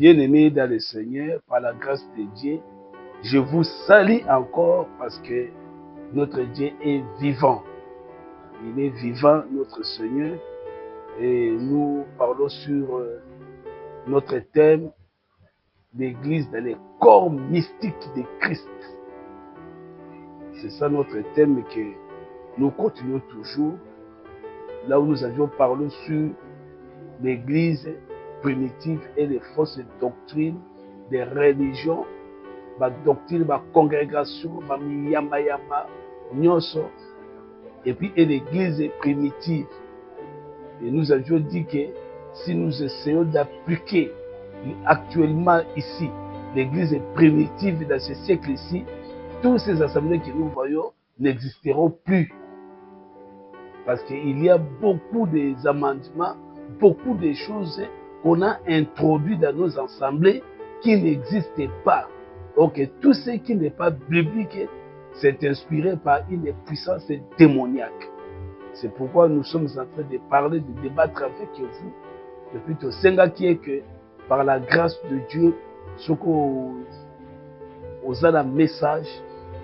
Bien-aimés dans le Seigneur, par la grâce de Dieu, je vous salue encore parce que notre Dieu est vivant. Il est vivant, notre Seigneur, et nous parlons sur notre thème, l'Église dans les corps mystiques de Christ. C'est ça notre thème que nous continuons toujours, là où nous avions parlé sur l'Église primitive et les fausses doctrines des religions, ma doctrine, ma congrégation, ma yamba yamba, nyonso, et puis et l'Église primitive. Et nous avions dit que si nous essayons d'appliquer actuellement ici l'Église primitive dans ce siècle-ci, tous ces assemblées que nous voyons n'existeront plus. Parce qu'il y a beaucoup d'amendements, beaucoup de choses qu'on a introduites dans nos assemblées qui n'existent pas. Donc tout ce qui n'est pas biblique, c'est inspiré par une puissance démoniaque. C'est pourquoi nous sommes en train de parler, de débattre avec vous. Depuis tout Senga qui est que par la grâce de Dieu, ce qu'on a un message,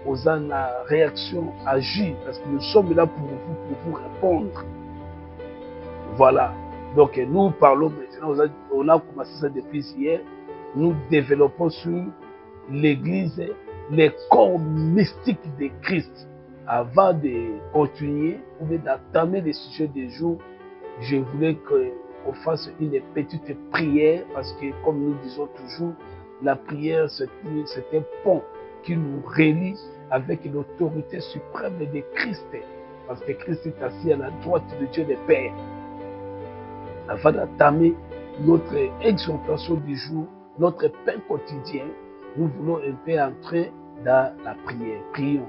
on a une réaction, agir, parce que nous sommes là pour vous répondre. Voilà. Donc nous parlons maintenant, on a commencé ça depuis hier, nous développons sur l'Église, les corps mystiques de Christ. Avant de continuer ou d'entamer les sujets du jour, je voulais qu'on fasse une petite prière parce que, comme nous disons toujours, la prière, c'est un pont qui nous relie avec l'autorité suprême de Christ. Parce que Christ est assis à la droite de Dieu le Père. Afin d'entamer notre exhortation du jour, notre pain quotidien, nous voulons un peu entrer dans la prière. Prions.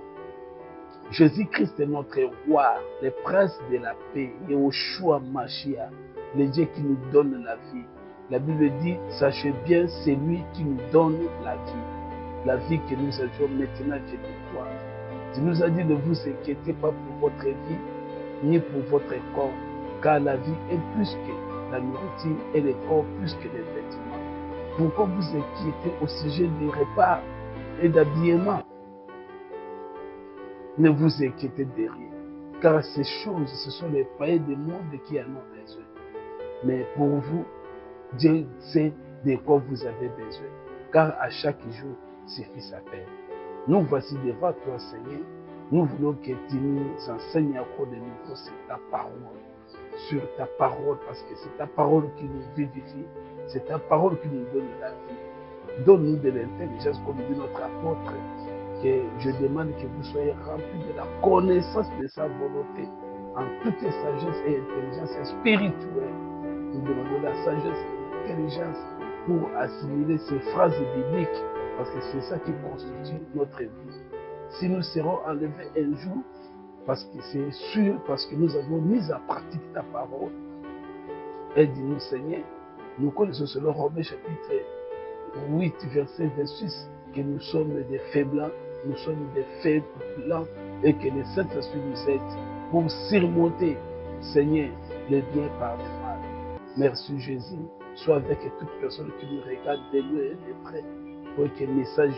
Jésus-Christ est notre roi, le prince de la paix, Yahushua Mashiach, le Dieu qui nous donne la vie. La Bible dit, sachez bien, c'est lui qui nous donne la vie que nous avions maintenant que de toi. Tu nous as dit de vous inquiéter pas pour votre vie, ni pour votre corps, car la vie est plus que la nourriture et le corps plus que les vêtements. Pourquoi vous inquiétez au sujet des repas et d'habillement? Ne vous inquiétez de rien, car ces choses, ce sont les païens du monde qui en ont besoin. Mais pour vous, Dieu sait de quoi vous avez besoin, car à chaque jour suffit sa peine. Nous voici devant toi, Seigneur. Nous voulons que tu nous enseignes encore de nouveau sur ta parole, parce que c'est ta parole qui nous vivifie, c'est ta parole qui nous donne la vie. Donne-nous de l'intelligence, comme dit notre apôtre, que je demande que vous soyez remplis de la connaissance de sa volonté, en toute sagesse et intelligence spirituelle. Nous demandons la sagesse et l'intelligence pour assimiler ces phrases bibliques, parce que c'est ça qui constitue notre vie. Si nous serons enlevés un jour, parce que c'est sûr, parce que nous avons mis en pratique ta parole, aide-nous, Seigneur. Nous connaissons selon Romains chapitre 8, verset 26, que nous sommes des faibles, nous sommes des faibles et que le Saint-Esprit nous aide pour surmonter, Seigneur, le bien par le mal. Merci Jésus. Sois avec toute personne qui nous regarde de loin et de près pour que le message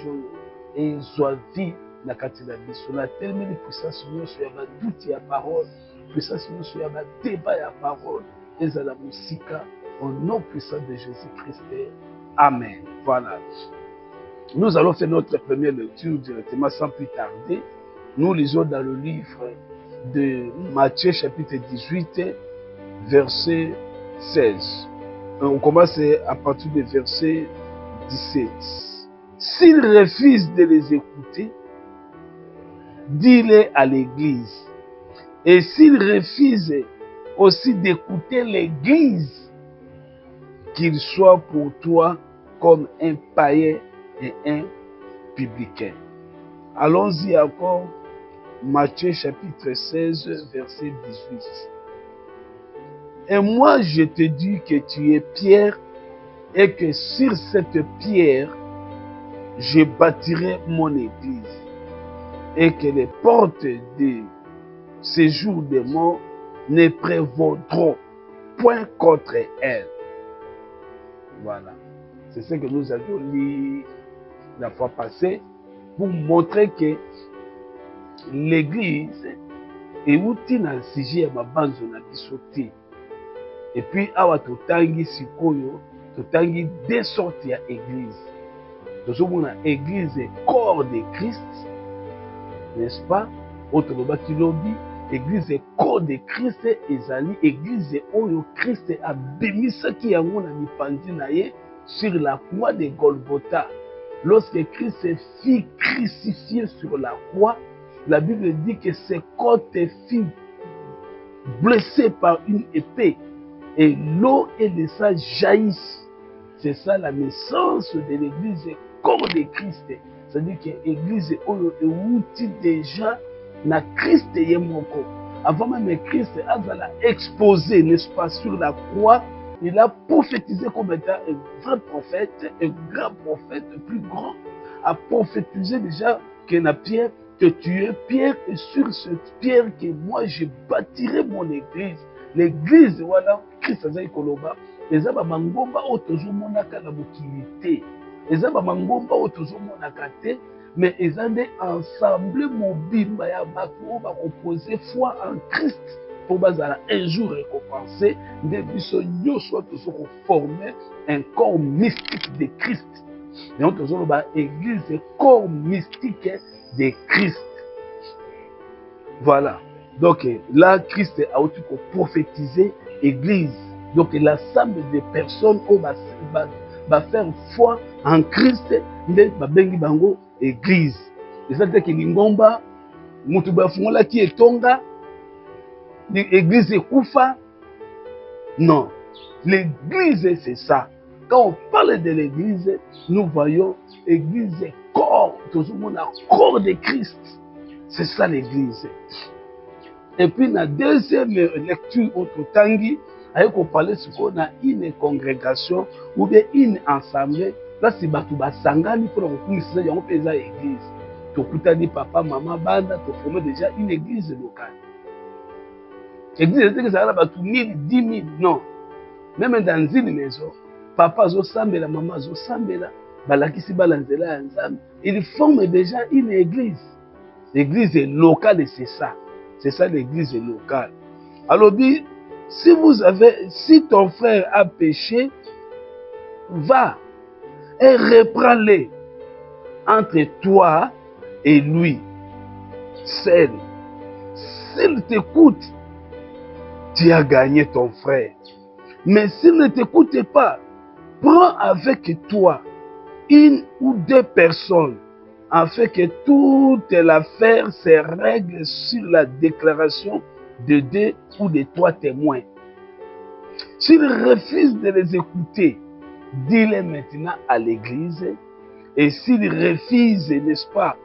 soit vie na kati na biso. Na tellement de puissance nyonso ya baduti ya parole, puissance nyonso ya débat ya parole, ezala musika au nom puissant de Jésus-Christ. Amen. Voilà. Nous allons faire notre première lecture directement sans plus tarder. Nous lisons dans le livre de Matthieu chapitre 18, verset 16. On commence à partir du verset 17. S'ils refusent de les écouter, dis-le à l'Église. Et s'ils refusent aussi d'écouter l'Église, qu'il soit pour toi comme un païen et un publicain. Allons-y encore, Matthieu chapitre 16, verset 18. Et moi je te dis que tu es Pierre, et que sur cette pierre, je bâtirai mon église, et que les portes de séjour des morts ne prévaudront point contre elle. Voilà. C'est ce que nous avions lu la fois passée pour montrer que l'église est outil dans le sujet de ma base de bisoté. Et puis, awa totangi sikoyo, totangi deux sortes d'église. Nous avons l'église corps de Christ, n'est-ce pas? Autre qui lobby, l'église corps de Christ, ezali église oyo Christ a béni ce qui a mipandi naye sur la croix de Golgotha. Lorsque Christ fut crucifié sur la croix, la Bible dit que ses côtes furent blessées par une épée et l'eau et le sang jaillissent. C'est ça la naissance de l'église corps de Christ. C'est-à-dire que l'église est outil déjà na Christ yemoko. Avant même Christ a exposé, n'est-ce pas, sur la croix, il a prophétisé comme étant un vrai prophète, un grand prophète, plus grand, a prophétisé déjà que na Pierre, que tu es Pierre, et sur cette pierre que moi je bâtirai mon église. L'église, voilà, Christ a dit Koloba, les aba mangomba otozo monaka na bokilité. Les aba mangomba otozo monaka te, mais ils ont ensemble mobile ya bato ba opposer foi en Christ pour bazala un jour récompensé de biso nyonso to former un corps mystique de Christ. Et on toujours ba église corps mystique de Christ. Voilà. Donc là Christ a aussi prophétisé église. Donc l'ensemble des personnes qui va faire foi en Christ nde babengi bango église. Et ça veut dire que Ngomba, Mutuba Fungola qui est Tonga, l'église est Koufa. Non, l'église c'est ça. Quand on parle de l'église, nous voyons l'église corps, tout le monde a corps de Christ. C'est ça l'église. Et puis la deuxième lecture autre tangi, avec on parlait sur qu'on a une congrégation ou bien une assemblée. Là, c'est Batouba Sangani pour le commissaire, il y a un pays à l'église. Tu as papa, maman, banda, tu formes déjà une église locale. L'église, c'est que ça va 1000, 10 000, non. Même dans une maison, papa zo sambela, maman zo sambela, balakisi balanzela ensemble. Ils forment déjà une église. L'église est locale et c'est ça. C'est ça l'église locale. Alors, si ton frère a péché, va et reprends-le entre toi et lui, seul. S'il t'écoute, tu as gagné ton frère. Mais s'il ne t'écoute pas, prends avec toi une ou deux personnes afin que toute l'affaire se règle sur la déclaration de 2 ou de 3 témoins. S'il refuse de les écouter, dis-le maintenant à l'église. Et s'il refuse, n'est-ce pas,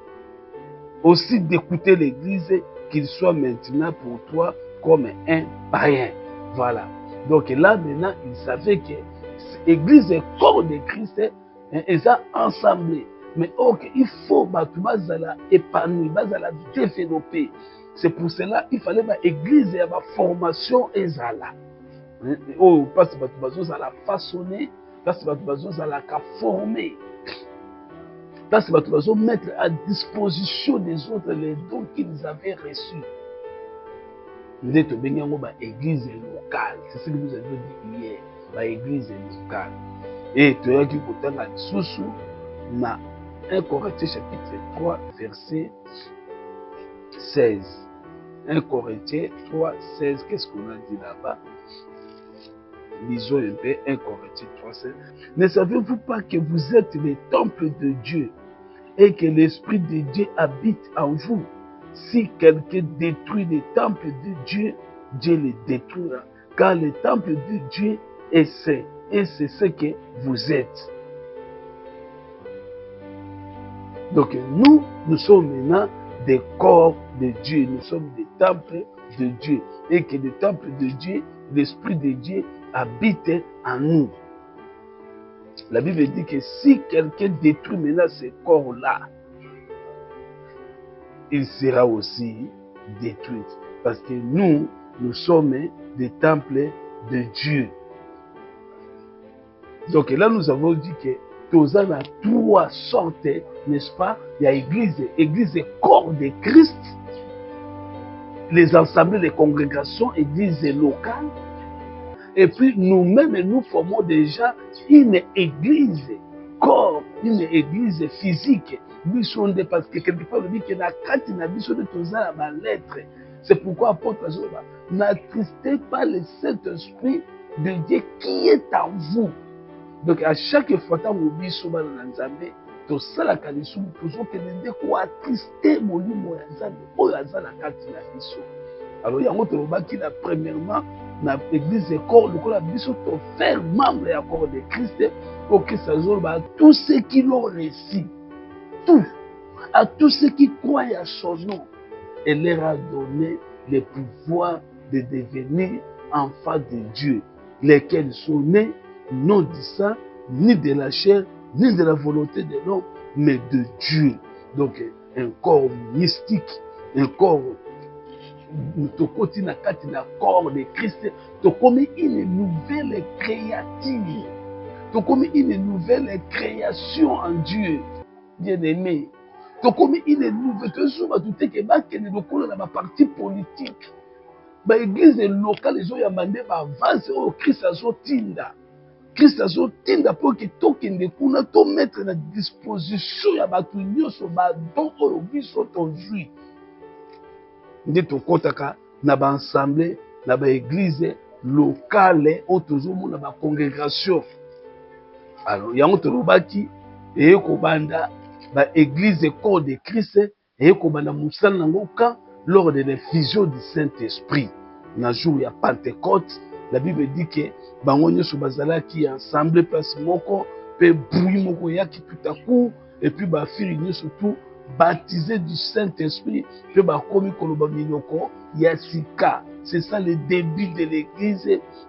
aussi d'écouter l'église, qu'il soit maintenant pour toi comme un païen. Voilà. Donc là, maintenant, il savait que l'église est corps de Christ, et ça ensemble. Mais ok, il faut bazala épanouir, bazala développer. C'est pour cela qu'il fallait que l'église ait une formation ezala. Oh, parce que bazala façonner, parce que bazala former, parce que bazala mettre à disposition des autres les dons qu'ils avaient reçus. Nous sommes une église locale. C'est ce que nous avons dit hier. L'église locale. Et tu as dit que tu as sous 1 Corinthiens chapitre 3, verset 16. 1 Corinthiens 3, 16. Qu'est-ce qu'on a dit là-bas? Lisons un peu 1 Corinthiens 3, 16. Ne savez-vous pas que vous êtes le temple de Dieu et que l'Esprit de Dieu habite en vous? Si quelqu'un détruit le temple de Dieu, Dieu le détruira. Car le temple de Dieu est saint. Et c'est ce que vous êtes. Donc nous sommes maintenant des corps de Dieu. Nous sommes des temples de Dieu. Et que le temple de Dieu, l'Esprit de Dieu habite en nous. La Bible dit que si quelqu'un détruit maintenant ce corps-là, il sera aussi détruit. Parce que nous sommes des temples de Dieu. Donc là, nous avons dit que tous a trois sortes, n'est-ce pas? Il y a église, église corps de Christ, les assemblées, les congrégations, église locale. Et puis nous-mêmes, nous formons déjà une église corps, une église physique. Parce que quelque part, on dit que la carte n'a pas de tous à ma lettre. C'est pourquoi apôtre Zola, n'attristez pas le Saint-Esprit de Dieu qui est en vous. Donc à chaque fois que vous vivez sur l'Anzambe, tout ça la kalisu, toujours que les gens attrister mon lit, oh la carte la biso. Alors il y a un autre qui a premièrement dans l'église de corps, le corps biso pour faire membre et corps de Christ pour que ça soit à tous ceux qui l'ont réussi, tout, à tous ceux qui croient à son nom, et leur a donné le pouvoir de devenir enfants de Dieu, lesquels sont nés non du sang, ni de la chair, ni de la volonté de l'homme, mais de Dieu. Donc, un corps mystique, un corps, tu continues à le corps de Christ, tu commets une nouvelle créature, tu commets une nouvelle création en Dieu, bien-aimé. Tu commets une nouvelle, tu sais que la partie politique. L'église locale, ils ont demandé avance au Christ azotinda. Christ azotinda pour que tokende kuna to mettre na disposition ya batu nyonso ba don oyo biso tozwi. Nde tokotaka na ba assemblée, na ba église locale o tozomona ba congrégation. Alors yango tolobaki eko banda ba église corps de Christ eko banda musala nango ka lors de l'effusion du Saint-Esprit. Na jour ya Pentecôte, la Bible dit que bango nyonso bazalaki ensemble place moko pe bouyi moko yaki tout à coup et puis ba firi nyonso tout baptisé du Saint-Esprit pe ba komi koloba minoko ya sika. C'est ça le début de l'église.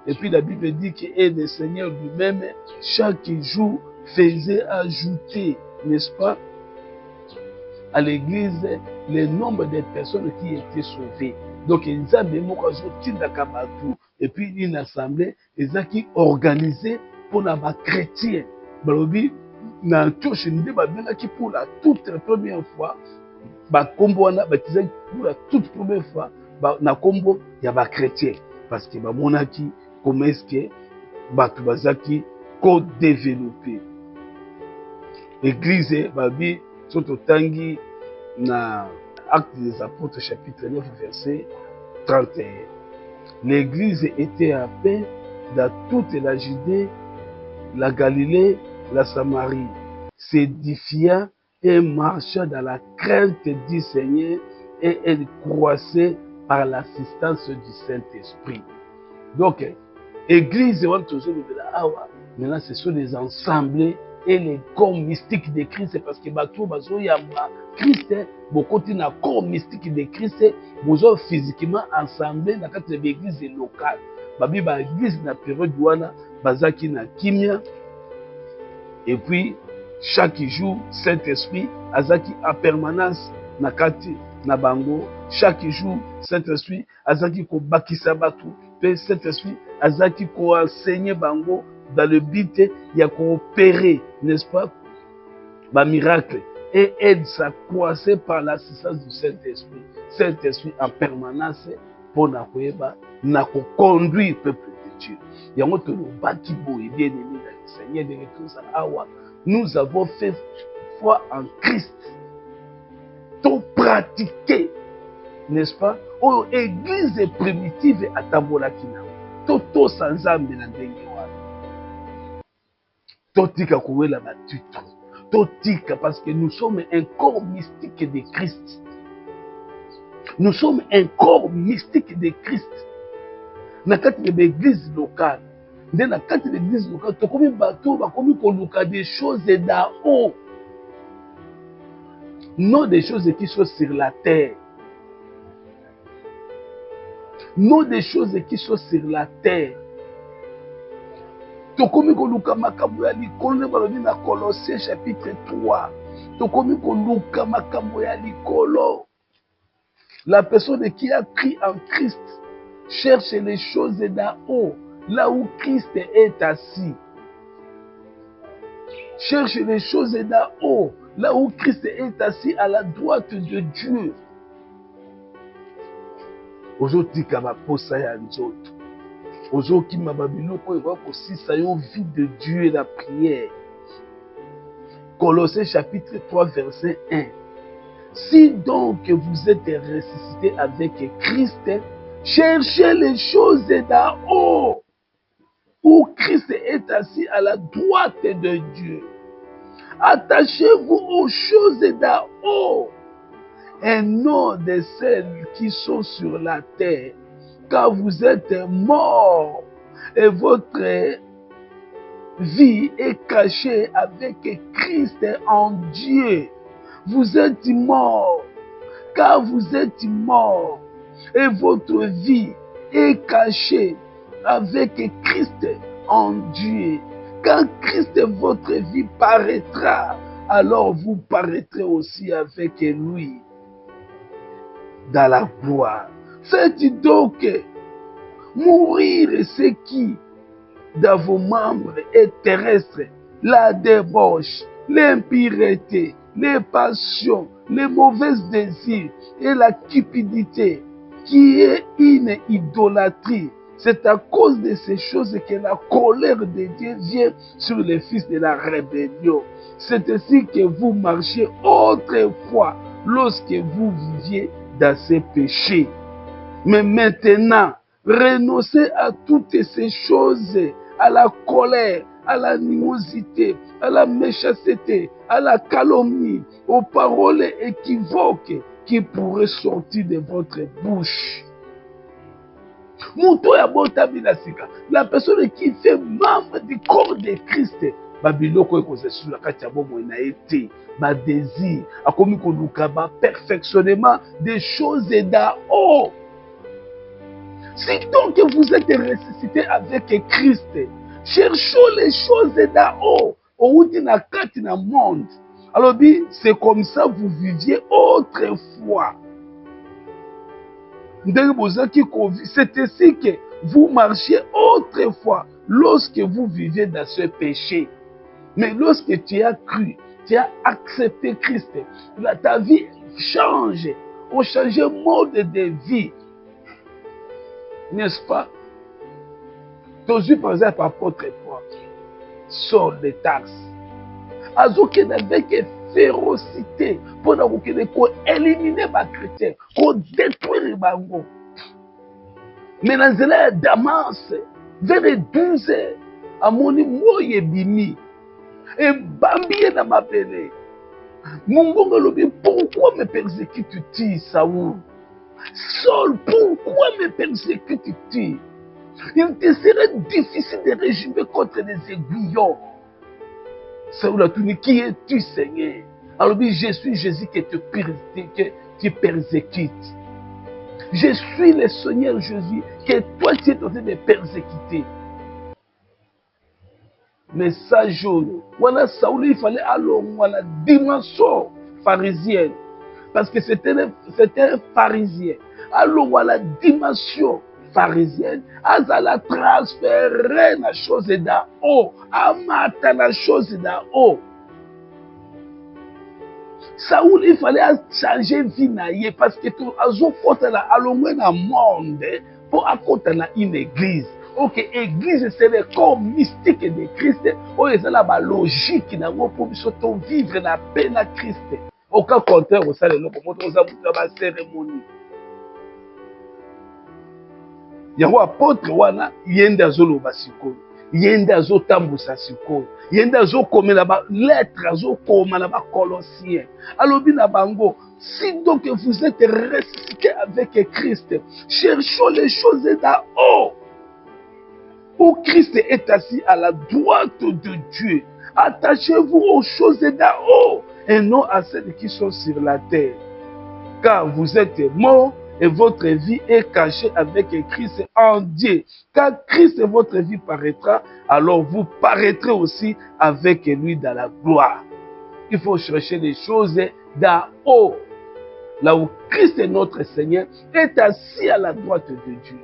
Et puis la Bible dit que le Seigneur lui-même chaque jour faisait ajouter, n'est-ce pas, à l'église le nombre de personnes qui étaient sauvées. Donc, ils avaient et puis une assemblée, ils ont organisé pour les chrétiens. Dans pour la toute première fois, pour la toute première fois, na kombo ya ba chrétien parce que monaki comment est-ce que batu bazaki ko développer église babi soto tangi na Actes des Apôtres chapitre 9 verset 31. L'église était en paix dans toute la Judée, la Galilée, la Samarie, s'édifiant et marchant dans la crainte du Seigneur et elle croissait par l'assistance du Saint-Esprit. Donc, église, maintenant ce sont les ensemblés et les corps mystiques de Christ, parce que Christ, beaucoup de corps mystiques de Christ, vous êtes physiquement ensemble dans l'église locale. Babi ba église na période douana, bazaki na kimia, et puis chaque jour Saint-Esprit azaki en permanence na kati na bango. Chaque jour Saint-Esprit azaki ko bakisa batu, pe Saint-Esprit azaki ko enseigner bango dans le but ya coopérer, n'est-ce pas, ba miracle et aide sa croissance par l'assistance du Saint-Esprit. Saint-Esprit en permanence pour na koyeba na ko conduire peuple de Dieu. Yango to baki boye bien aimé dans le Seigneur de retour à awa. Nous avons fait foi en Christ. Tout pratiquer, n'est-ce pas? Oh, église primitive à Tabolakina. Toto sans âme de la dengue. Totika kouela batuto. Totika parce que nous sommes un corps mystique de Christ. Nous sommes un corps mystique de Christ. Dans l'église locale, dans l'église locale, tu as comme bateau, comme des choses d'en haut. Non des choses qui sont sur la terre. Non des choses qui sont sur la terre. Tokomi koluka makambo ya likolo balobi na Colossiens chapitre 3. Tokomi koluka makambo ya likolo. La personne qui a cru en Christ cherche les choses d'en haut, là où Christ est assis. Cherche les choses d'en haut, là où Christ est assis à la droite de Dieu. Ozotika baposa ya nzoto. Ozokima babiloko eva kosisa yo vie de Dieu et la prière. Colossiens chapitre 3 verset 1. Si donc vous êtes ressuscité avec Christ, cherchez les choses d'en haut, où Christ est assis à la droite de Dieu. Attachez-vous aux choses d'en haut, et non de celles qui sont sur la terre, car vous êtes morts, et votre vie est cachée avec Christ en Dieu. Vous êtes morts, car vous êtes morts, et votre vie est cachée avec Christ en Dieu. Quand Christ, votre vie, paraîtra, alors vous paraîtrez aussi avec lui dans la gloire. Faites donc mourir ce qui, dans vos membres, est terrestre, la débauche, l'impureté, les passions, les mauvais désirs et la cupidité, qui est une idolâtrie. C'est à cause de ces choses que la colère de Dieu vient sur les fils de la rébellion. C'est ainsi que vous marchiez autrefois lorsque vous viviez dans ces péchés. Mais maintenant, renoncez à toutes ces choses, à la colère, à l'animosité, à la méchanceté, à la calomnie, aux paroles équivoques qui pourraient sortir de votre bouche. La personne qui fait membre du corps de Christ, babiloko ekozessu la kati ya bomoi na été, ba désir, akomi koluka ba perfectionnement des choses d'en haut. Si donc vous êtes ressuscité avec Christ, cherchons les choses d'en haut, au bout na kati na monde. Alors c'est comme ça vous viviez autrefois. C'est ainsi que vous marchiez autrefois lorsque vous viviez dans ce péché. Mais lorsque tu as cru, tu as accepté Christ, ta vie change. On change le mode de vie. N'est-ce pas? Aujourd'hui, par exemple, apôtre Paul sort des taxes. Azoke avec férocité pour éliminer les chrétiens, pour détruire les bango. Mais dans la Damas, vers les 12 heures, à mon moye bimi, et bambié dans ma belle. Mon bon lobi, pourquoi me persécutes-tu, Saoul? Saul, pourquoi me persécutes-tu? Il te serait difficile de régimer contre les aiguillons. Saoul a tout dit, qui es-tu, Seigneur? Alors, je suis Jésus que tu persécutes. Je suis le Seigneur Jésus que toi tu es en train de persécuter. Mais ça, jaune, voilà, Saoul, il fallait aller à la dimension pharisienne. Parce que c'était un pharisien. Alors, à la dimension pharisienne, à la transférer la chose d'en haut, à mater la chose d'en haut. Saoul, il fallait changer vie naïe parce que tout a côté là allongé dans le monde pour accompagner dans une église. Ok, église c'est le corps mystique de Christ. Oh, c'est la logique dans pour vivre la paix de Christ. Au cas contraire, on sait le comment on a cérémonie. Yango apôtre wana yenda zolo basiko. Yenda zo tambusa siko. Yenda zo komela ba lettre zo komela ba Colossiens. Alobi na bango, si donc vous êtes ressuscité avec Christ, cherchons les choses d'en haut, où Christ est assis à la droite de Dieu. Attachez-vous aux choses d'en haut et non à celles qui sont sur la terre. Car vous êtes morts et votre vie est cachée avec Christ en Dieu. Quand Christ votre vie paraîtra, alors vous paraîtrez aussi avec lui dans la gloire. Il faut chercher les choses d'en haut, là où Christ notre Seigneur est assis à la droite de Dieu.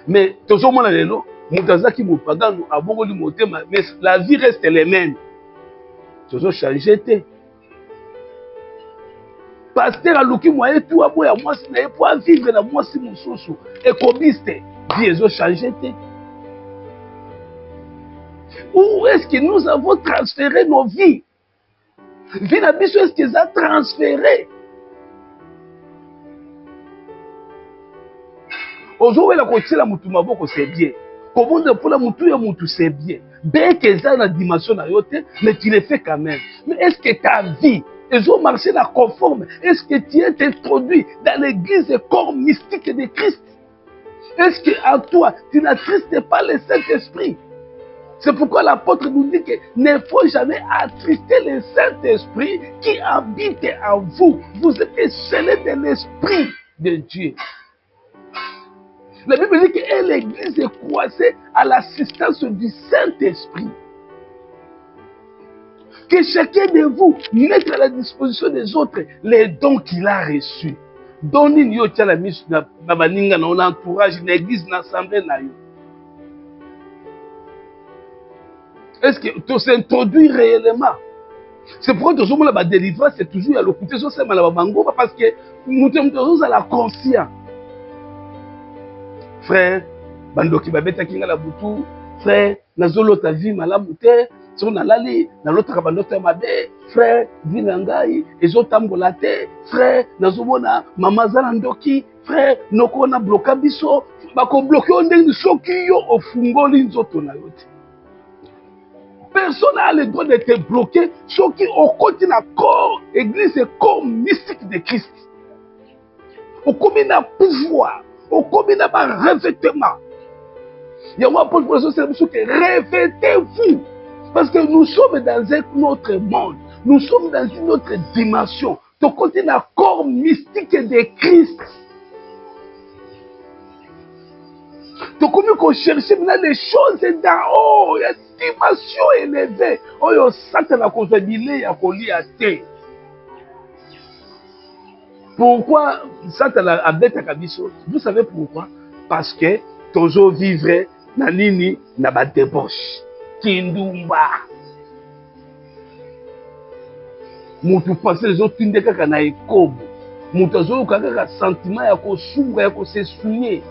Mais toujours mon allélo, mais la vie reste les mêmes. tozo changer te. Pasteur aluki moyen tout aboya mwasi na ye po vivre na mwasi mususu ekobiste vie ezo changer te. Où est-ce que nous avons transféré nos vies? Vie na biso est-ce que ça transféré? Ozowela kotiela mutu maboko c'est bien. Comment pour la mutu ya mutu c'est bien. Bien que ça na dimension na yote, mais tu le fais quand même. Mais est-ce que ta vie ils ont marché la conforme? Est-ce que tu es introduit dans l'église et corps mystique de Christ? Est-ce qu'en toi, tu n'attristes pas le Saint-Esprit? C'est pourquoi l'apôtre nous dit qu'il ne faut jamais attrister le Saint-Esprit qui habite en vous. Vous êtes scellés de l'Esprit de Dieu. La Bible dit que l'église est croisée à l'assistance du Saint-Esprit. Que chacun de vous mette à la disposition des autres les dons qu'il a reçus. Donnez yo tia la mise na baninga na l'entourage na église na assemblée na yo. Est-ce que tu s'introduis réellement? C'est pourquoi tu as la délivrance, c'est toujours à l'occulté, c'est la bango parce que nous sommes à la conscience. Frère, bandoki babeta kinga la butu, frère, nazolo ta vie malamute. Si on a l'allé, dans l'autre cabanote mabe, frère, vinangai, et autres te, frère, nazomona, maman zalandoki, frère, noko na bloka biso, bako bloqué on est soki yo au fungoli nzoto na yote. Personne n'a le droit d'être bloqué, soki au côté na corps, église et corps mystique de Christ. Au combien de pouvoir, au combien de revêtement. Il y a un apôtre pour que revêtez-vous. Parce que nous sommes dans un autre monde. Nous sommes dans une autre dimension. Tu continues le corps mystique de Christ. Tu continues à chercher maintenant les choses d'en haut. Il y a une dimension élevée. Oh, il y a Satan à cause de l'île à terre. Pourquoi Satan a bête à Kabiso? Vous savez pourquoi? Parce que toujours vivre dans l'île, dans la débauche. Kindumba. Mutu penser les autres tinde kaka na ekobo. Mutu azo kaka sentiment ya ko souffrir ya ko se souiller.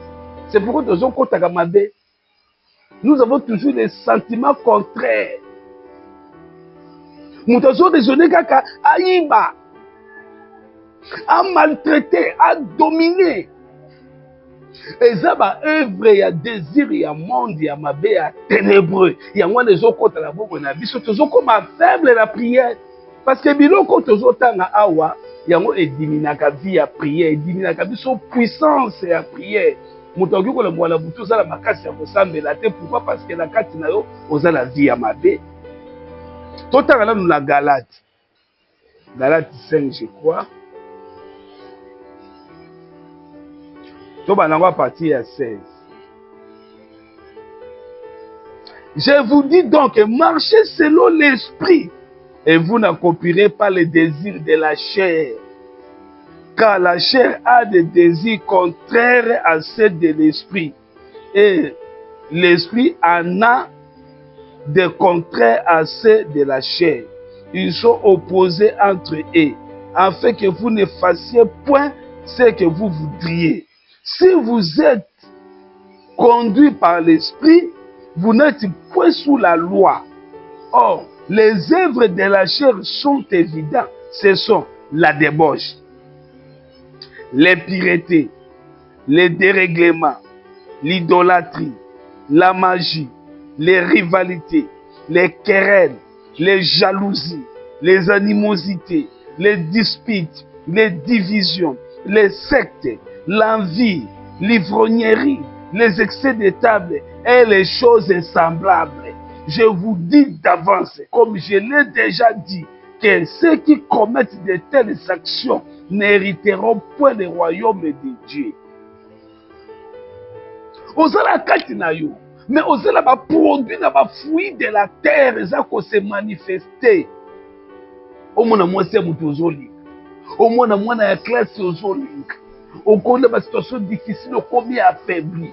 C'est pourquoi nous avons kotaka mabe. Nous avons toujours des sentiments contraires. Mutu azo déjeuner kaka aïba. A maltraiter, à dominer. Et ça va œuvre, il y a désir, il y a monde, il y a mabe, il y a ténébreux. Il y a moins de gens qui ont la boue, il y a des gens qui ont faible la prière. Parce que bilo quand tu as awa, il y a moins de diminaka vie à prière, il diminaka vie son puissance à prière. Mutangi ko le mwala butu za la makasi ya kosambe la te. Pourquoi? Parce que la kati na yo oza la vie à mabe. Totanga là nous la Galate. Galate 5 je crois. À partir de 16. Je vous dis donc, marchez selon l'esprit et vous n'accomplirez pas les désirs de la chair. Car la chair a des désirs contraires à ceux de l'esprit. Et l'esprit en a des contraires à ceux de la chair. Ils sont opposés entre eux, afin que vous ne fassiez point ce que vous voudriez. Si vous êtes conduit par l'esprit, vous n'êtes point sous la loi. Or, les œuvres de la chair sont évidentes. Ce sont la débauche, l'impureté, les dérèglements, l'idolâtrie, la magie, les rivalités, les querelles, les jalousies, les animosités, les disputes, les divisions, les sectes, l'envie, l'ivrognerie, les excès de table et les choses semblables. Je vous dis d'avance, comme je l'ai déjà dit, que ceux qui commettent de telles actions n'hériteront point le royaume de Dieu. Osala kati na yo, mais osala ba produit na ba fruit de la terre ça ko se manifester. Au mona mwasi mutu ozoli. Au mona mwana ya classe ozoli. Au connaît ma situation difficile, au combien affaibli.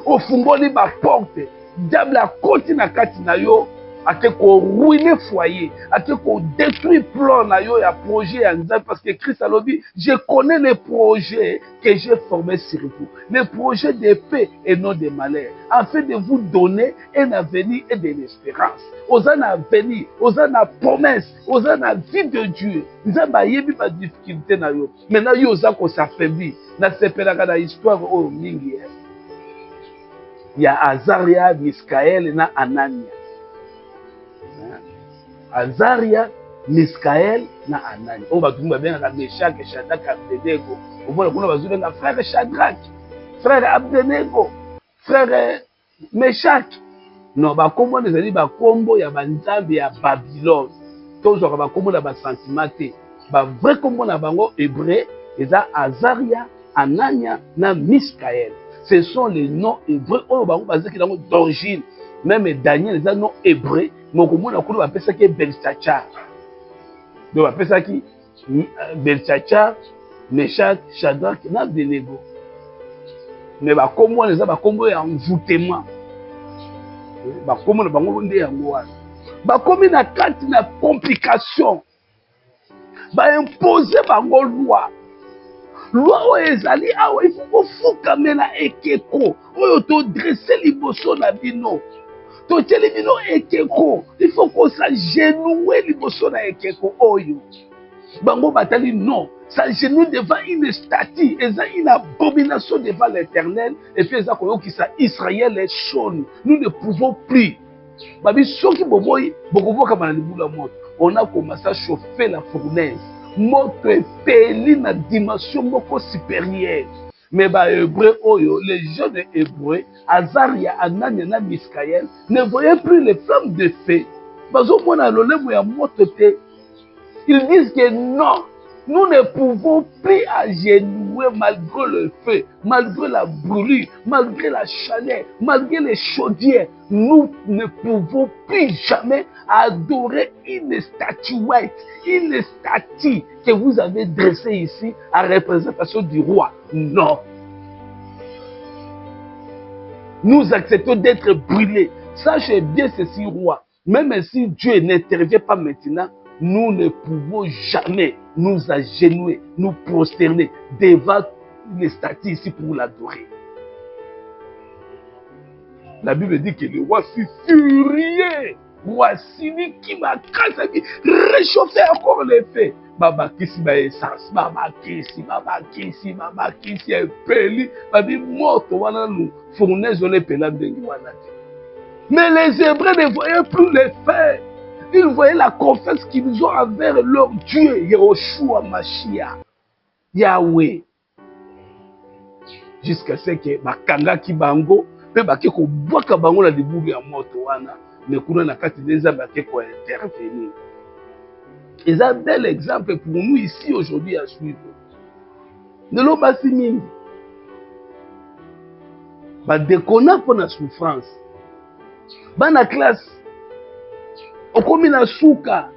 Au fungoli ma porte, diable a continué na kati na yo, ake ko ruiner foyer, ake ko détruire plan na yo ya projet ya Nzambe, parce que Christ a dit, je connais les projets que j'ai formés sur vous, les projets de paix et non de malheur, afin de vous donner un avenir et de l'espérance. Aux un avenir, aux un promesse, aux un vie de Dieu. Nzambe ayebi ba difficulté na yo, maintenant yo za ko s'affaiblir, na sepelaka na histoire o mingi. Il y a Azaria, Miskaël na Anania. Azaria, Miskaël na Anania. On va trouver bien la Meshach, Shadrach, Abednego. On va trouver bien frère Shadrach, frère Abednego, frère Meshach. Non, ba kombo nezali ba kombo ya banzambe ya Babylone. Toujours ba kombo na ba sentiment te. Ba vrai kombo na bango hébreu, eza Azaria, Anania na Miskaël. Ce sont les noms hébreux d'origine. Même Daniel, les noms hébreux. Mais on appelle ça qui Beltachar. Donc on appelle ça qui Beltachar, Meshach, Shadrach, Abednego. Mais comme on les a, comme on envoûtement. Comme on a bangoundé en moi. Comme il y a quatre complications. Imposer bango loi. Loi ezali awa il faut fukamela ekeko oyo to dresser liboso na bino to teli bino ekeko il faut qu'on s'agenouer liboso na ekeko oyo bango batali non s'agenouer devant une statue eza une abomination devant l'Éternel et puis eza koyokisa Israël est chaud nous ne pouvons plus babi soki boboyi bokovoka bana libula moto on a commencé à chauffer la fournaise moto epeli na dimension moko supérieure. Mais les Hébreux, les jeunes Hébreux, Azaria, Anania na Miskaël, ne voyaient plus les flammes de feu. Ils disent que non, nous ne pouvons plus agenouer malgré le feu, malgré la brûlure, malgré la chaleur, malgré les chaudières. Nous ne pouvons plus jamais adorer une statuette, une statue que vous avez dressée ici à représentation du roi. Non. Nous acceptons d'être brûlés. Sachez bien ceci, roi. Même si Dieu n'intervient pas maintenant, nous ne pouvons jamais nous agenouiller, nous prosterner devant les statues ici pour l'adorer. La Bible dit que le roi fut furieux. Roi Sini qui m'a cassé, réchauffé encore les faits. Baba kisi ba essence, baba kisi, peli, babi moto wana nous fournaise on est pelant dengi wana. Mais les Hébreux ne voyaient plus les faits. Ils voyaient la confiance qu'ils ont envers leur Dieu, Yehoshua Mashiach, Yahweh. Jusqu'à ce que bakanga ki bango, pe baki ko bwaka bango na libugu ya moto wana, mais kuna na kati des abaki ko intervenir. C'est un bel exemple pour nous ici aujourd'hui à suivre. Ne l'ont pas si mingi. Ba déconnant pour la souffrance. Ba na classe. Okomi na souka.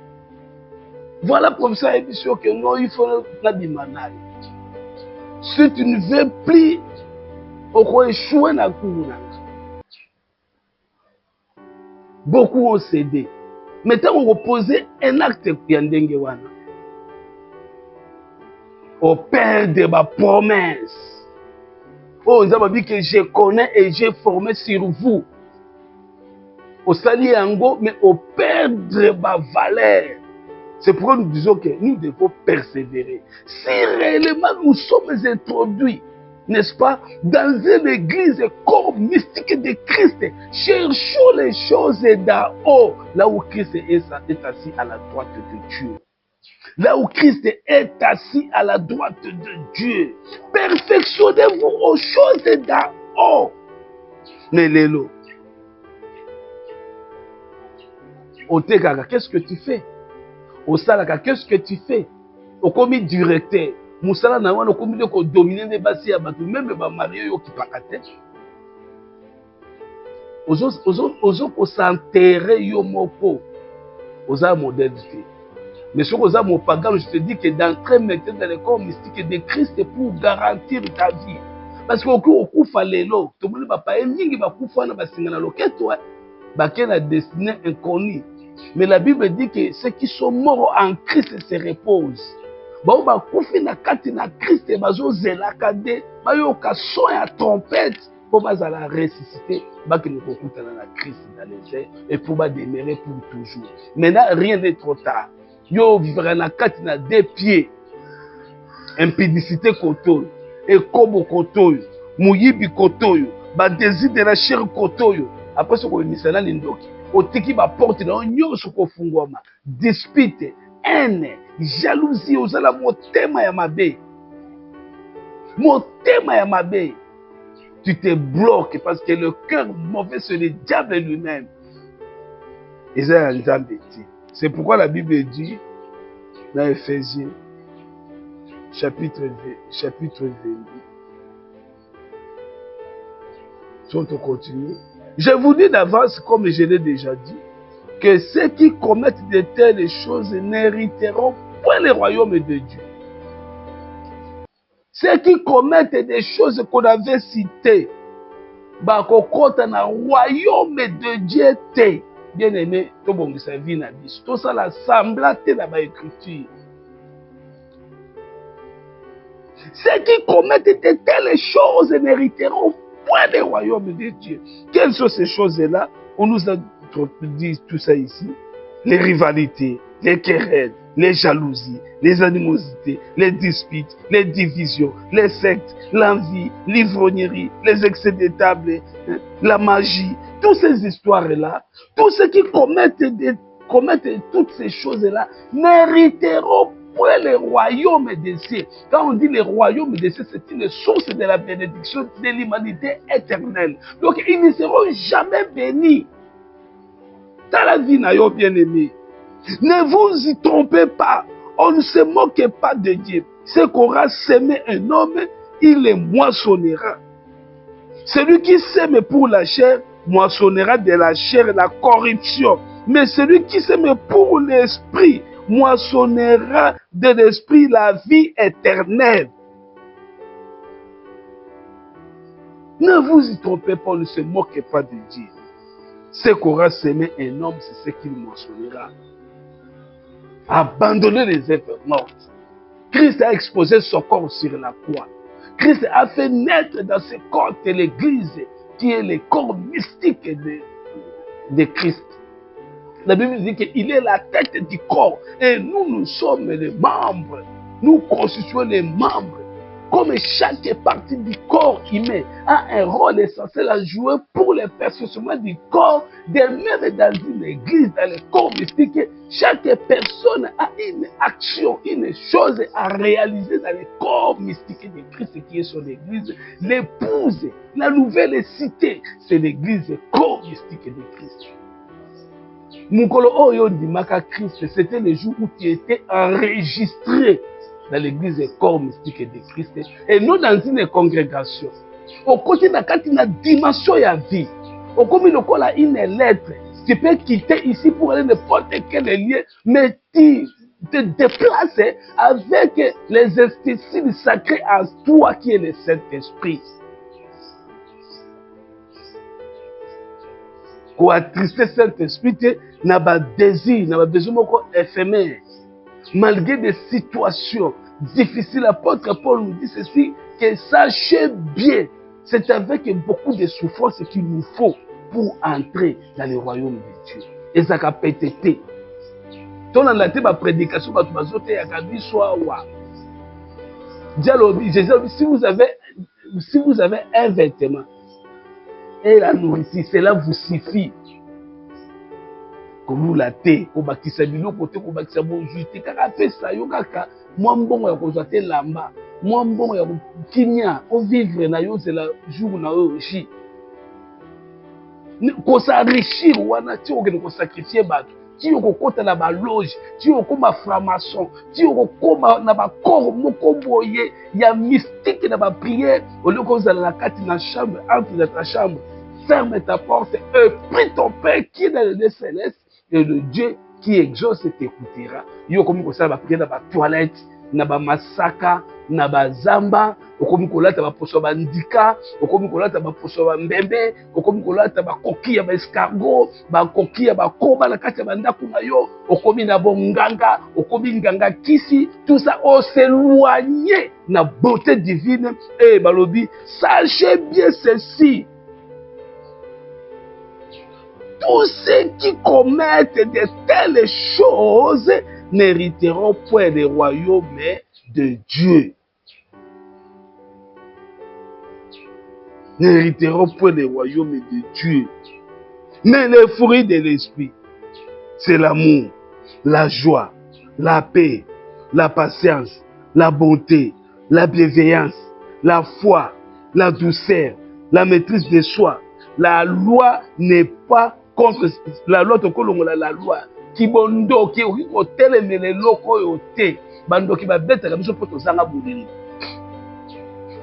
Voilà professeur émission que non il faut la bimanal. Si tu ne veux plus oko échouer na cours. Beaucoup ont cédé. Maintenant, on reposait un acte yandenge wana. Au père de ma promesse. Oh, nous avons dit que je connais et j'ai formé sur vous. Au sali yango, mais au père de ma valeur. C'est pourquoi nous disons que nous devons persévérer. Si réellement nous sommes introduits, n'est-ce pas, dans une église corps mystique de Christ, cherchons les choses d'en haut, là où Christ est assis à la droite de Dieu. Là où Christ est assis à la droite de Dieu. Perfectionnez-vous aux choses d'en haut. Mais Lélo, Otekaka, qu'est-ce que tu fais? Osalaka, qu'est-ce que tu fais? Au commis directeur. Moussala na wana komi de ko dominer les basi ya batu même ba marié yo ki pakate. Ozo ko s'enterrer yo moko. Oza modernité. Mais ce que mon pagan, je te dis que d'entrer maintenant dans le corps mystique de Christ pour garantir ta vie. Parce que au kufa lelo, to moni ba pa mingi ba kufa na basinga na loketo. baké la destinée inconnue. Mais la Bible dit que ceux qui sont morts en Christ se reposent. Bao bakufi na kati na Christ bazozelaka de bayoka son ya trompette pour bazala ressusciter bakene kokutana na Christ dans les airs et pour demeurer pour toujours. Maintenant rien n'est trop tard. Yo vivra na kati na deux pieds. Impudicité kotoyo, ekobo kotoyo, muyibi kotoyo, ba désir de la chair kotoyo. Après ce qu'on dit là lindoki, otiki ba porte na nyonso ko fungwama, dispute, haine, jalousie, ozala motema ya mabe. Motema ya mabe. Tu te bloques parce que le cœur mauvais c'est le diable lui-même. C'est pourquoi la Bible dit dans Ephésiens chapitre 22. Si on continue. Je vous dis d'avance, comme je l'ai déjà dit, que ceux qui commettent de telles choses n'hériteront point le royaume de Dieu. Ceux qui commettent des choses qu'on avait citées, bakokota na royaume de Dieu te. Bien aimé, tout bon sa vie na bis. Tout ça la sembla te na ba écriture. Ceux qui commettent de telles choses n'hériteront point le royaume de Dieu. Quelles sont ces choses-là? On nous a dit tout ça ici. Les rivalités, les querelles, les jalousies, les animosités, les disputes, les divisions, les sectes, l'envie, l'ivrognerie, les excès de table, la magie, toutes ces histoires-là, tous ceux qui commettent toutes ces choses-là n'hériteront point le royaume des cieux. Quand on dit le royaume des cieux, c'est une source de la bénédiction de l'humanité éternelle. Donc ils ne seront jamais bénis. Dans la vie, n'a bien aimé. Ne vous y trompez pas. On ne se moque pas de Dieu. Ce qu'aura semé un homme, il le moissonnera. Celui qui sème pour la chair, moissonnera de la chair la corruption. Mais celui qui sème pour l'esprit, moissonnera de l'esprit la vie éternelle. Ne vous y trompez pas, on ne se moque pas de Dieu. Ce qu'aura semé un homme, c'est ce qu'il moissonnera. Abandonner les œuvres mortes. Christ a exposé son corps sur la croix. Christ a fait naître dans ce corps de l'Église, qui est le corps mystique de Christ. La Bible dit qu'il est la tête du corps et nous sommes les membres. Nous constituons les membres. Comme chaque partie du corps humain a un rôle essentiel à jouer pour le perfectionnement du corps, de même dans une église, dans le corps mystique, chaque personne a une action, une chose à réaliser dans le corps mystique de Christ qui est son église. L'épouse, la nouvelle cité, c'est l'église corps mystique de Christ. Mukolo Oyo Dimaka Christ, c'était le jour où tu étais enregistré dans l'église et corps mystique de Christ et non dans une congrégation. Au côté de la dimension de la vie, au côté de une lettre, tu peux quitter ici pour aller n'importe quel lieu, mais tu te déplaces avec les instituts sacrés en toi qui est le Saint-Esprit. Pour attrister Saint-Esprit, n'a pas désir, n'a pas besoin éphémère. Malgré des situations difficiles, l'apôtre Paul nous dit ceci, que sachez bien, c'est avec beaucoup de souffrance qu'il nous faut pour entrer dans le royaume de Dieu. Et ça a pété. Dans la prédication, si vous avez un vêtement et la nourriture, cela vous suffit. Comme la thé, comme bakisa biloko te, comme bakisa bonjuité, kaka pesa yo kaka mwa mbongo ya kozwa te lamba, mwa mbongo ya kinya, o vivre na yo c'est la jour na yo chi. Ko s'enrichir wana ti o ko sacrifier bato, ti o ko kota na ba loge, ti o ko ma franc-maçon, ti o ko koma na ba corps moko boye ya mystique na ba prière, au lieu ko zala na kati na chambre, entre dans ta chambre, ferme ta porte et prie ton Père qui est dans le céleste. Et le Dieu qui exauce t'écoutera. Yo comme ça va prier dans la toilette, na ba masaka, na ba zamba, okomi kolata ba poso ba ndika, okomi kolata ba poso ba mbembe, okomi kolata ba koki ya ba escargot, ba koki ya ba koba na kati ya bandako na yo, okomi na bonganga, okomi nganga kisi, tout ça on s'éloigner na beauté divine et balobi, sachez bien ceci. Tous ceux qui commettent de telles choses n'hériteront point le royaume de Dieu. N'hériteront point le royaume de Dieu. Mais les fruits de l'esprit, c'est l'amour, la joie, la paix, la patience, la bonté, la bienveillance, la foi, la douceur, la maîtrise de soi. La loi n'est pas contre la loi, la loi. Qui bondo qui hôtel mais les locaux yote bando qui va bête la biso poto zanga boulini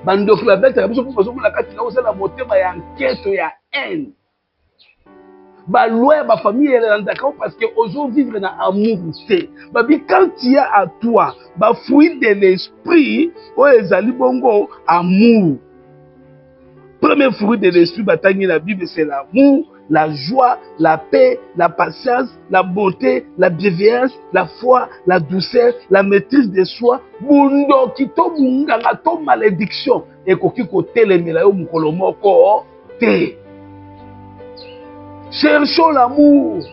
bando qui va bête la biso poto zanga la kati na oza la motema ya enquête ya haine ba loi ba famille elle ndaka parce que ozo vivre na amour té babi quand il y a à toi ba fruit de l'esprit o ezali bongo amour. Premier fruit de l'esprit batangi la Bible c'est l'amour, la joie, la paix, la patience, la bonté, la bienveillance, la foi, la douceur, la maîtrise de soi. Bundo kito munganga to malédiction et koki kotelemela yo mukolo moko te. Cherchons l'amour.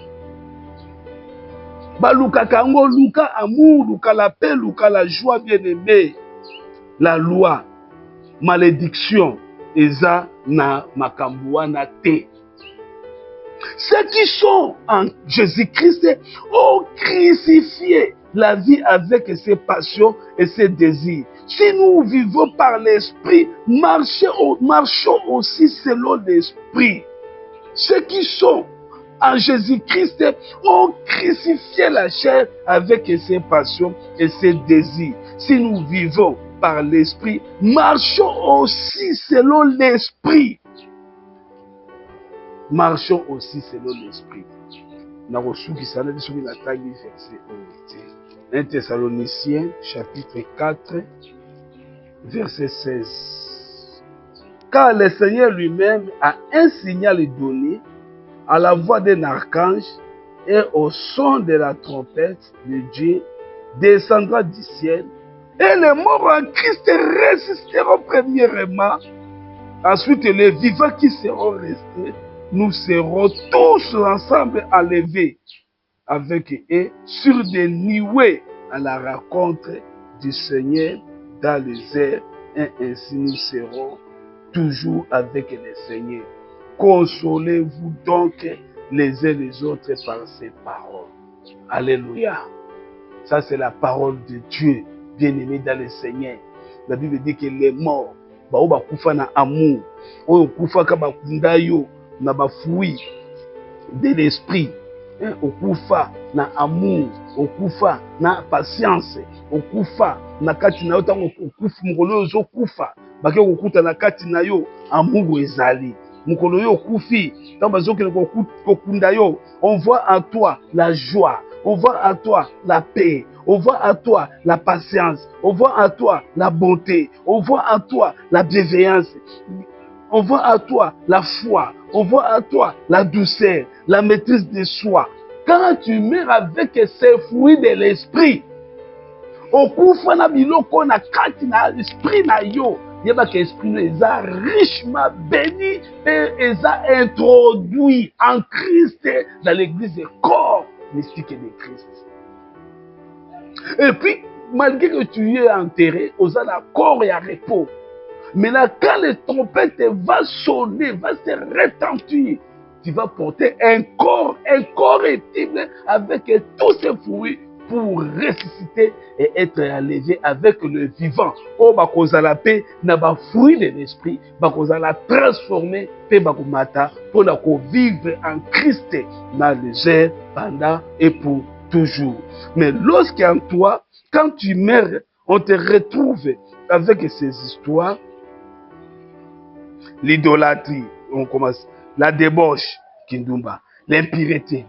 Baluka kango luka amour, luka la paix, luka la joie bien-aimé. La loi, malédiction, eza na makambuana te. Ceux qui sont en Jésus-Christ ont crucifié la vie avec ses passions et ses désirs. Si nous vivons par l'esprit, marchons aussi selon l'esprit. Ceux qui sont en Jésus-Christ ont crucifié la chair avec ses passions et ses désirs. Si nous vivons par l'esprit, marchons aussi selon l'esprit. Marchons aussi selon l'esprit. Verset 1 Thessaloniciens chapitre 4 verset 16. Car le Seigneur lui-même a un signal donné à la voix d'un archange et au son de la trompette de Dieu descendra du ciel et les morts en Christ résisteront premièrement. Ensuite les vivants qui seront restés, nous serons tous ensemble enlevés avec eux sur des nuées à la rencontre du Seigneur dans les airs, et ainsi nous serons toujours avec le Seigneur. Consolez-vous donc les uns les autres par ces paroles. Alléluia. Ça c'est la parole de Dieu, bien-aimé dans le Seigneur. La Bible dit que les morts, ba kufa na amour, oyo kufa ka bakunda yo na ba fruit de l'esprit, okufa na amour, okufa na patience, okufa na kati na yo tango okufa mukolo yo kufa bake kokuta na kati na yo amour ezali mukolo yo okufi tango bazokela kokunda yo, on voit en toi la joie, on voit en toi la paix, on voit en toi la patience, on voit en toi la bonté, on voit en toi la bienveillance, on voit en toi la foi, on voit en toi la douceur, la maîtrise de soi. Quand tu meurs avec ces fruits de l'esprit, okufa na biloko na kati na esprit na yo, yeba que esprit na eza richement béni et eza introduit en Christ dans l'église corps mystique de Christ. Et puis, malgré que tu es enterré, aux la corps et à repos. Maintenant, quand les trompettes va sonner, va se retentir, tu vas porter un corps incorruptible avec tous ses fruits pour ressusciter et être enlevé avec le vivant. Oh, bakoza la paix n'a pas fruit de l'esprit, bakoza la transformer, paix bakomata pour la vivre en Christ dans les airs pendant et pour toujours. Mais lorsqu'en toi, quand tu meurs, on te retrouve avec ces histoires, l'idolâtrie, on commence, la débauche, kindumba, l'impureté,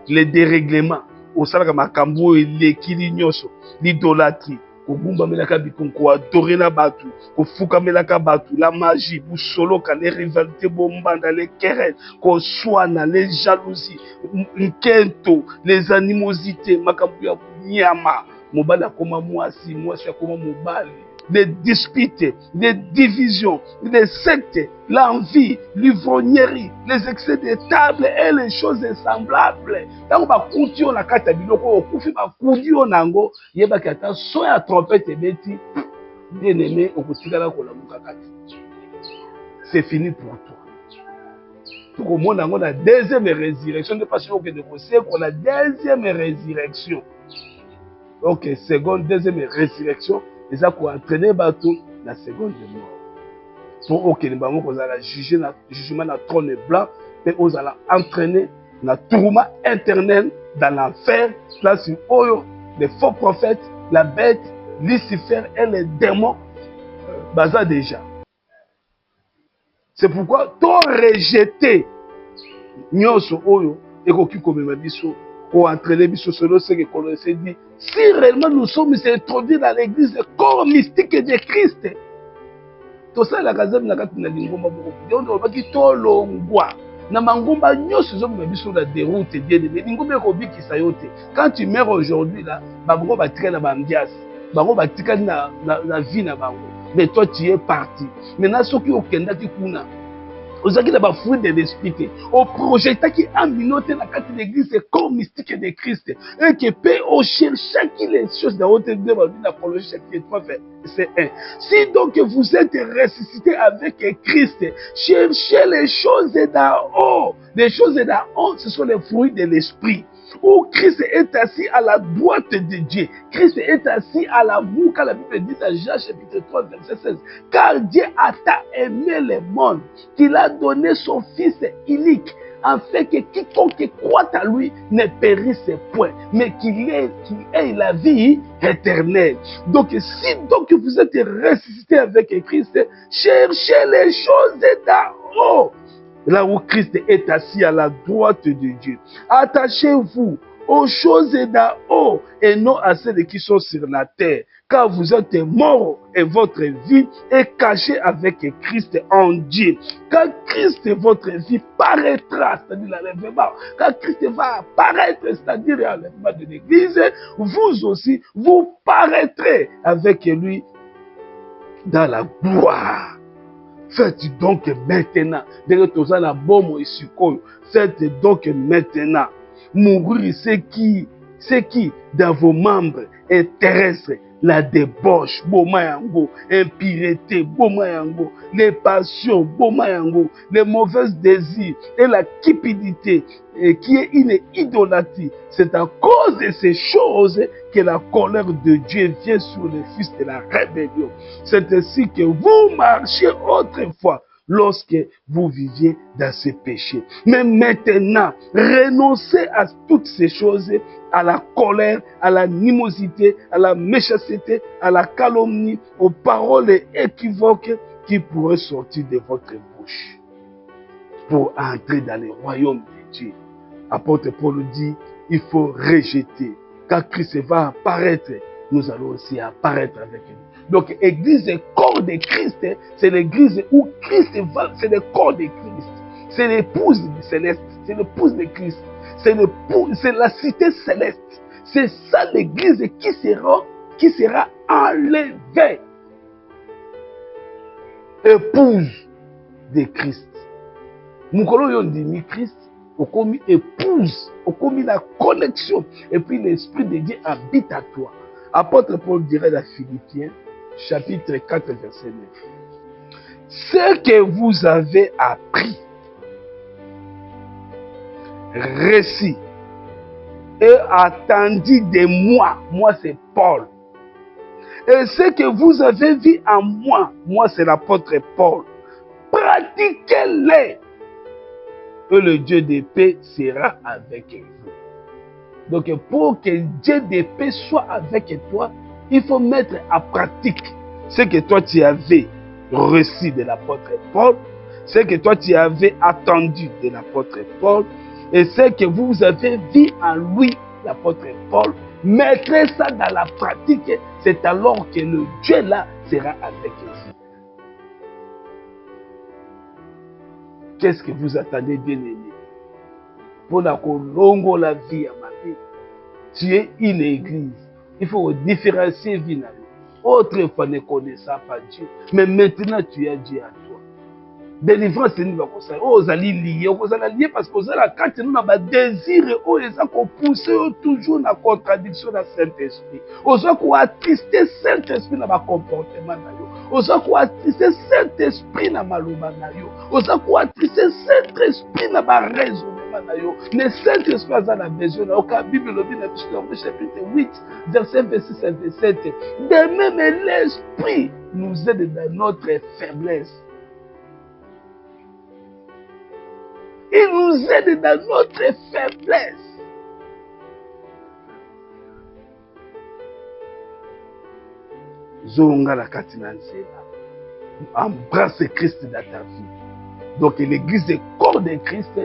les dérèglements, au salaka makambo et l'idolâtrie, kobumbamelaka bikongo, koadore na batu, kofukamelaka batu, la magie, busoloka, les rivalités bombanda, les querelles, koswana, les jalousies, nkento, les animosités, makambu ya nyama, mobali akoma mwasi, mwasi akoma mobali, les disputes, les divisions, les sectes, l'envie, l'ivrognerie, les excès de table et les choses semblables. Tant que tu as kata biloko, okufi ba kudi onango, yeba kata so ya trompette beti, bien aimé, okutikala kolamuka kati. C'est fini pour toi. Tout le monde a la deuxième résurrection, ne pas sûr que de conseiller qu'on a deuxième résurrection. Donc, seconde, deuxième résurrection, ils ont entraîné bateau la seconde mort. Pour aucun moment qu'on a jugé le jugement dans le trône blanc, mais on a entraîné dans le tourment éternel dans l'enfer, place où les faux prophètes, la bête, Lucifer et les démons, baza déjà. C'est pourquoi toi rejeté nyoso oyo et koki komema biso pour entraîner biso selon ce que Colossiens dit. Si réellement nous sommes introduits dans l'église, le corps mystique de Christ, tout ça la kazam na kati na lingomba boko. On va ki tolongwa na mangomba nyoso zo mema biso la déroute bien mais lingomba ko biki sayote. Quand tu meurs aujourd'hui là, bango ba tika na bambias, bango ba tika na vie na bango. Mais toi tu es parti. Maintenant ceux qui okenda ki kuna aux qui n'a fruit de l'esprit, au projet qui a minoté la carte de l'église, c'est corps mystique de Christ, et qui peut chercher les choses dans votre vie, l'apologie chapitre 3, verset 1. Si donc vous êtes ressuscité avec Christ, cherchez les choses d'en haut. Les choses d'en haut, ce sont les fruits de l'esprit. Où Christ est assis à la droite de Dieu. Christ est assis à la boue, quand la Bible dit dans Jean chapitre 3, verset 16. Car Dieu a tant aimé le monde qu'il a donné son Fils unique, afin que quiconque croit à lui ne périsse point, mais qu'il ait la vie éternelle. Donc, si donc vous êtes ressuscité avec Christ, cherchez les choses d'en haut, là où Christ est assis à la droite de Dieu. Attachez-vous aux choses d'en haut et non à celles qui sont sur la terre, car vous êtes morts et votre vie est cachée avec Christ en Dieu. Quand Christ, votre vie, paraîtra, c'est-à-dire l'enlèvement, quand Christ va apparaître, c'est-à-dire l'enlèvement de l'Église, vous aussi, vous paraîtrez avec lui dans la gloire. Faites donc maintenant. Faites donc maintenant. Mourir, c'est qui dans vos membres terrestres, la débauche, impureté, les passions, les mauvais désirs et la cupidité qui est une idolâtrie. C'est à cause de ces choses que la colère de Dieu vient sur les fils de la rébellion. C'est ainsi que vous marchiez autrefois lorsque vous viviez dans ces péchés. Mais maintenant, renoncez à toutes ces choses, à la colère, à l'animosité, à la méchanceté, à la calomnie, aux paroles équivoques qui pourraient sortir de votre bouche pour entrer dans le royaume de Dieu. Apôtre Paul dit, il faut rejeter. Quand Christ va apparaître, nous allons aussi apparaître avec lui. Donc, l'église est corps de Christ, c'est l'église où Christ va, c'est le corps de Christ. C'est l'épouse céleste, c'est l'épouse de Christ. C'est la cité céleste. C'est ça l'église qui sera enlevée. Épouse de Christ. Moukolo yondimi Christ, au commis épouse, au commis la connexion. Et puis l'Esprit de Dieu habite à toi. Apôtre Paul dirait à Philippiens, chapitre 4, verset 9. Ce que vous avez appris, reçu et attendu de moi c'est Paul. Et ce que vous avez vu en moi c'est l'apôtre Paul. Pratiquez-les. Et le Dieu de paix sera avec vous. Donc pour que Dieu de paix soit avec toi, il faut mettre en pratique ce que toi tu avais reçu de l'apôtre Paul, ce que toi tu avais attendu de l'apôtre Paul, et ce que vous avez vu en lui, l'apôtre Paul, mettrez ça dans la pratique, c'est alors que le Dieu là sera avec vous. Qu'est-ce que vous attendez, bien-aimé? Pour la longue la vie à ma vie, tu es une église. Il faut différencier vie. Autrefois ne connaissant pas Dieu, mais maintenant tu as Dieu à toi. Délivrance, c'est nous qui sommes liés. Vous allez lier parce que vous allez quand nous avons des désirs, vous allez pousser toujours dans la contradiction de Saint-Esprit. Vous allez attrister Saint-Esprit dans votre comportement. Vous allez attrister Saint-Esprit dans votre loi. Vous allez attrister Saint-Esprit dans votre raisonnement. Mais Saint-Esprit a besoin. La Bible le dit dans le chapitre 8, verset 26 et 27. De même, l'Esprit nous aide dans notre faiblesse. Il nous aide dans notre faiblesse. Zonga la katina nzela. Embrasse Christ dans ta vie. Donc l'église est corps de Christ.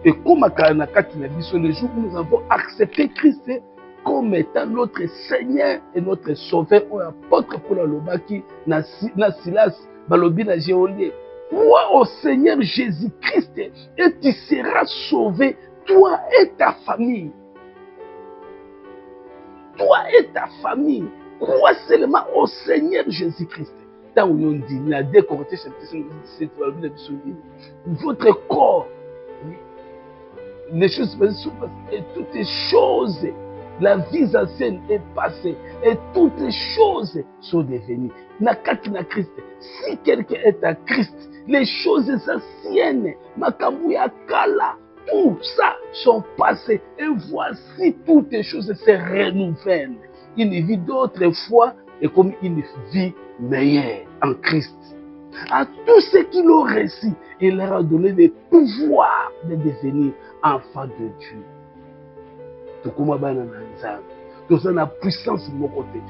Et comme à katina biso, le jour où nous avons accepté Christ comme étant notre Seigneur et notre Sauveur, ou apôtre pour la lobaki, na Silas, balobi na Géolier. Crois au Seigneur Jésus-Christ et tu seras sauvé, toi et ta famille. Toi et ta famille. Crois seulement au Seigneur Jésus-Christ. Tant où on dit, la décorté, votre corps, les choses sont passées, et toutes les choses, la vie ancienne est passée, et toutes les choses sont devenues. Nakati na Christ. Si quelqu'un est à Christ, les choses anciennes, makambu ya kala, tout ça sont passées. Et voici toutes les choses se renouvellent. Une vie d'autrefois est comme une vie meilleure en Christ. À tous ceux qui l'ont reçu, il leur a donné le pouvoir de devenir enfants de Dieu. Tout comme tout ça, la puissance de mon côté.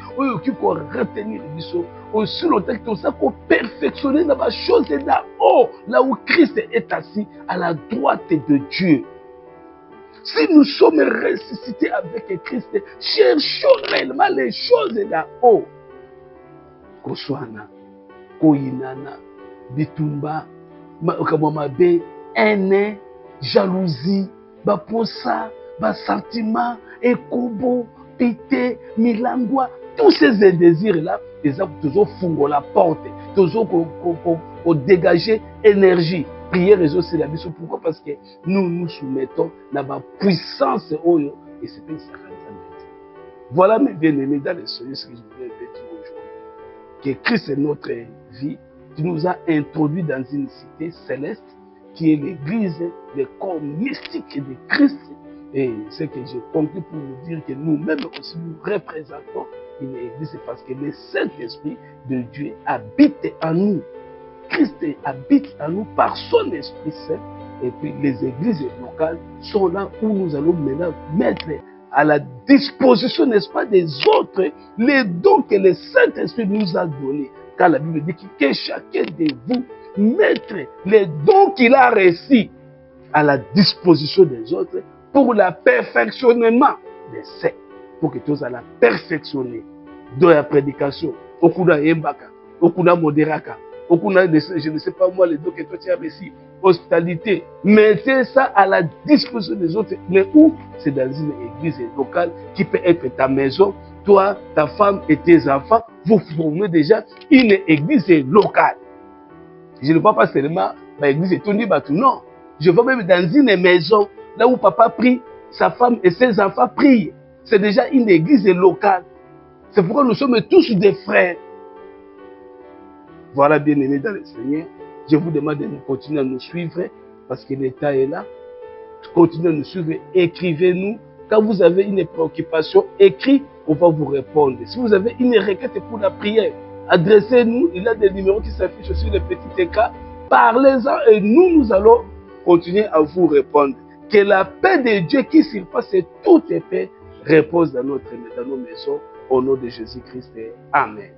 Qui peut retenir les bisous. Aussi longtemps que tout ça peut perfectionner dans la chose là-haut, là où Christ est assis à la droite de Dieu. Si nous sommes ressuscités avec Christ, cherchons réellement les choses là-haut. Koswana, Koinana, Bitumba, Kamamabe, haine, jalousie, Baposa, Sentiment, Ekobo, Pité, Milangwa, tous ces désirs-là, ils ont toujours fondé la porte, toujours dégager énergie. Prière et aussi la mission. Pourquoi? Parce que nous nous soumettons à la puissance Oyo et c'est une sacrée. Voilà mes bien-aimés dans le Seigneur, ce que je voulais dire aujourd'hui. Que Christ est notre vie, qui nous a introduits dans une cité céleste, qui est l'église, le corps mystique de Christ. Et ce que je conclue pour vous dire que nous-mêmes aussi nous représentons une église, c'est parce que le Saint-Esprit de Dieu habite en nous. Christ habite en nous par son Esprit Saint. Et puis les églises locales sont là où nous allons maintenant mettre à la disposition, n'est-ce pas, des autres, les dons que le Saint-Esprit nous a donnés. Car la Bible dit que chacun de vous mette les dons qu'il a reçus à la disposition des autres pour le perfectionnement des saints. Pour que tous allons perfectionner dans la prédication, au coup d'un yembaka, au coup d'un modéraka, au coup d'un, je ne sais pas moi, les dons que toi tu as reçus, hospitalité, mettez ça à la disposition des autres. Mais où? C'est dans une église locale qui peut être ta maison, toi, ta femme et tes enfants. Vous formez déjà une église locale. Je ne vois pas seulement l'église est tournée, non. Je vois même dans une maison, là où papa prie, sa femme et ses enfants prient. C'est déjà une église locale. C'est pourquoi nous sommes tous des frères. Voilà, bien-aimés dans le Seigneur. Je vous demande de continuer à nous suivre parce que l'État est là. Continuez à nous suivre. Écrivez-nous. Quand vous avez une préoccupation, écrivez, on va vous répondre. Si vous avez une requête pour la prière, adressez-nous. Il y a des numéros qui s'affichent sur le petit écran. Parlez-en et nous allons continuer à vous répondre. Que la paix de Dieu qui surpasse toute paix repose dans nos maisons. Au nom de Jésus-Christ. Amen.